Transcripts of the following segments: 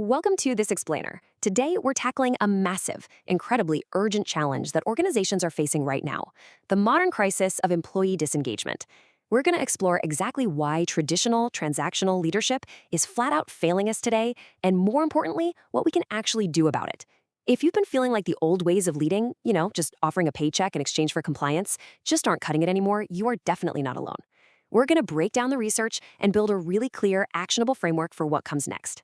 Welcome to This Explainer. Today, we're tackling a massive, incredibly urgent challenge that organizations are facing right now, the modern crisis of employee disengagement. We're going to explore exactly why traditional transactional leadership is flat out failing us today, and more importantly, what we can actually do about it. If you've been feeling like the old ways of leading, just offering a paycheck in exchange for compliance, just aren't cutting it anymore, you are definitely not alone. We're going to break down the research and build a really clear, actionable framework for what comes next.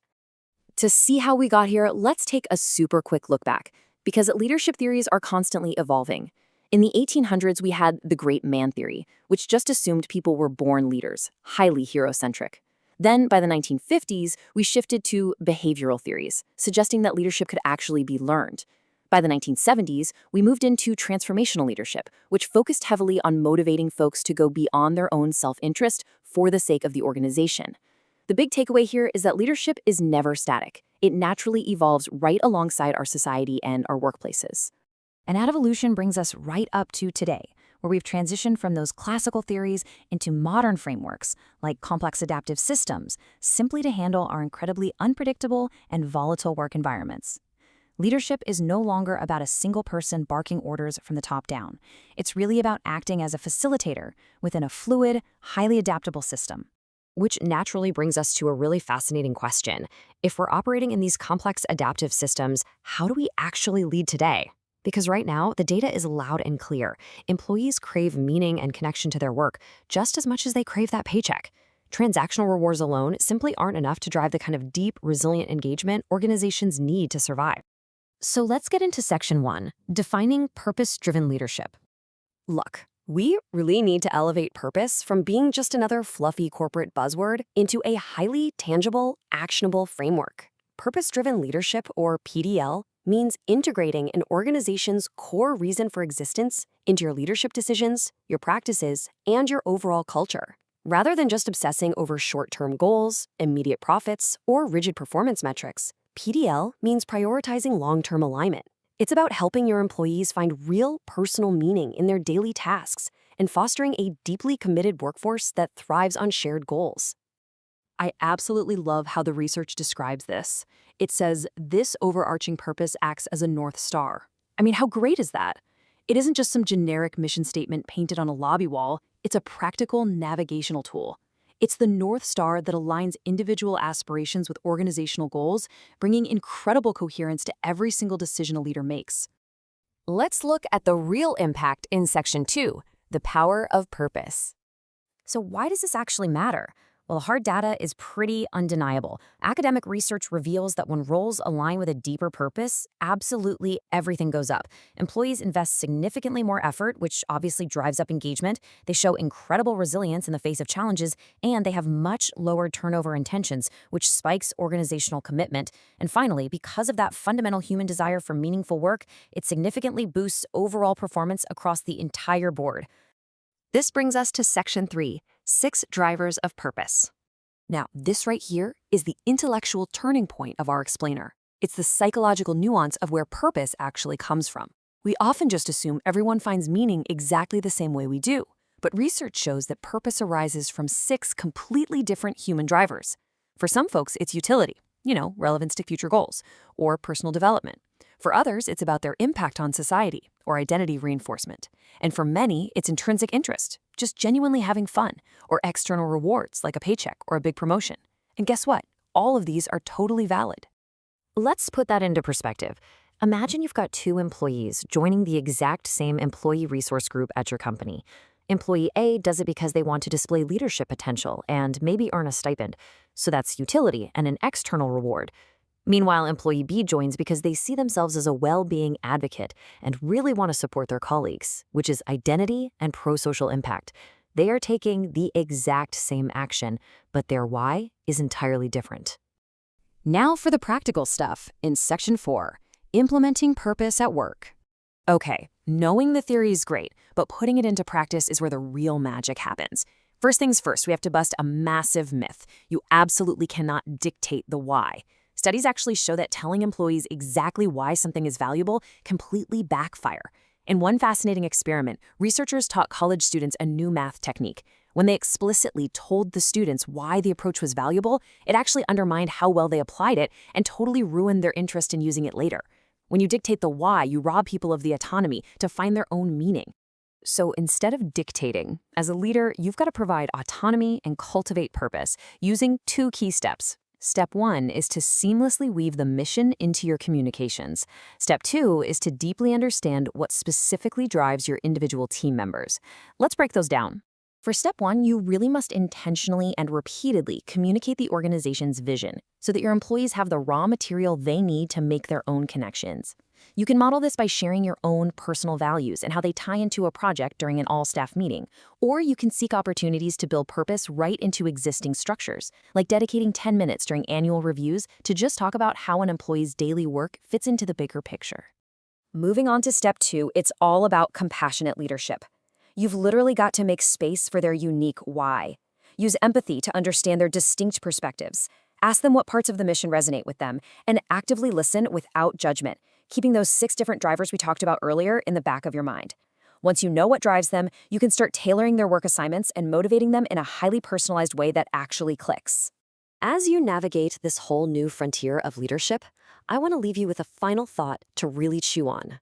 To see how we got here, let's take a super quick look back, because leadership theories are constantly evolving. In the 1800s, we had the great man theory, which just assumed people were born leaders, highly hero-centric. Then, by the 1950s, we shifted to behavioral theories, suggesting that leadership could actually be learned. By the 1970s, we moved into transformational leadership, which focused heavily on motivating folks to go beyond their own self-interest for the sake of the organization. The big takeaway here is that leadership is never static. It naturally evolves right alongside our society and our workplaces. And that evolution brings us right up to today, where we've transitioned from those classical theories into modern frameworks, like complex adaptive systems, simply to handle our incredibly unpredictable and volatile work environments. Leadership is no longer about a single person barking orders from the top down. It's really about acting as a facilitator within a fluid, highly adaptable system. Which naturally brings us to a really fascinating question. If we're operating in these complex adaptive systems, how do we actually lead today? Because right now, the data is loud and clear. Employees crave meaning and connection to their work just as much as they crave that paycheck. Transactional rewards alone simply aren't enough to drive the kind of deep, resilient engagement organizations need to survive. So let's get into Section 1, defining purpose-driven leadership. Look, we really need to elevate purpose from being just another fluffy corporate buzzword into a highly tangible, actionable framework. Purpose-driven leadership, or PDL, means integrating an organization's core reason for existence into your leadership decisions, your practices, and your overall culture. Rather than just obsessing over short-term goals, immediate profits, or rigid performance metrics, PDL means prioritizing long-term alignment. It's about helping your employees find real personal meaning in their daily tasks and fostering a deeply committed workforce that thrives on shared goals. I absolutely love how the research describes this. It says this overarching purpose acts as a North Star. I mean, how great is that? It isn't just some generic mission statement painted on a lobby wall. It's a practical navigational tool. It's the North Star that aligns individual aspirations with organizational goals, bringing incredible coherence to every single decision a leader makes. Let's look at the real impact in Section 2, the power of purpose. So why does this actually matter? Well, hard data is pretty undeniable. Academic research reveals that when roles align with a deeper purpose, absolutely everything goes up. Employees invest significantly more effort, which obviously drives up engagement. They show incredible resilience in the face of challenges, and they have much lower turnover intentions, which spikes organizational commitment. And finally, because of that fundamental human desire for meaningful work, it significantly boosts overall performance across the entire board. This brings us to Section 3, 6 drivers of purpose. Now, this right here is the intellectual turning point of our explainer. It's the psychological nuance of where purpose actually comes from. We often just assume everyone finds meaning exactly the same way we do, but research shows that purpose arises from 6 completely different human drivers. For some folks, it's utility, relevance to future goals, or personal development. For others, it's about their impact on society, or identity reinforcement. And for many, it's intrinsic interest, just genuinely having fun, or external rewards like a paycheck or a big promotion. And guess what? All of these are totally valid. Let's put that into perspective. Imagine you've got 2 employees joining the exact same employee resource group at your company. Employee A does it because they want to display leadership potential and maybe earn a stipend. So that's utility and an external reward. Meanwhile, employee B joins because they see themselves as a well-being advocate and really want to support their colleagues, which is identity and pro-social impact. They are taking the exact same action, but their why is entirely different. Now for the practical stuff in Section 4, implementing purpose at work. Okay, knowing the theory is great, but putting it into practice is where the real magic happens. First things first, we have to bust a massive myth. You absolutely cannot dictate the why. Studies actually show that telling employees exactly why something is valuable completely backfire. In one fascinating experiment, researchers taught college students a new math technique. When they explicitly told the students why the approach was valuable, it actually undermined how well they applied it and totally ruined their interest in using it later. When you dictate the why, you rob people of the autonomy to find their own meaning. So instead of dictating, as a leader, you've got to provide autonomy and cultivate purpose using 2 key steps. Step 1 is to seamlessly weave the mission into your communications. Step 2 is to deeply understand what specifically drives your individual team members. Let's break those down. For step 1, you really must intentionally and repeatedly communicate the organization's vision so that your employees have the raw material they need to make their own connections. You can model this by sharing your own personal values and how they tie into a project during an all-staff meeting, or you can seek opportunities to build purpose right into existing structures, like dedicating 10 minutes during annual reviews to just talk about how an employee's daily work fits into the bigger picture. Moving on to step 2, it's all about compassionate leadership. You've literally got to make space for their unique why. Use empathy to understand their distinct perspectives. Ask them what parts of the mission resonate with them, and actively listen without judgment, keeping those 6 different drivers we talked about earlier in the back of your mind. Once you know what drives them, you can start tailoring their work assignments and motivating them in a highly personalized way that actually clicks. As you navigate this whole new frontier of leadership, I want to leave you with a final thought to really chew on.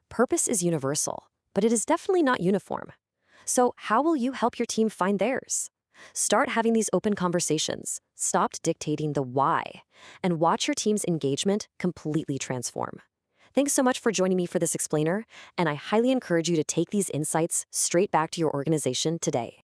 Purpose is universal, but it is definitely not uniform. So how will you help your team find theirs? Start having these open conversations, stop dictating the why, and watch your team's engagement completely transform. Thanks so much for joining me for this explainer, and I highly encourage you to take these insights straight back to your organization today.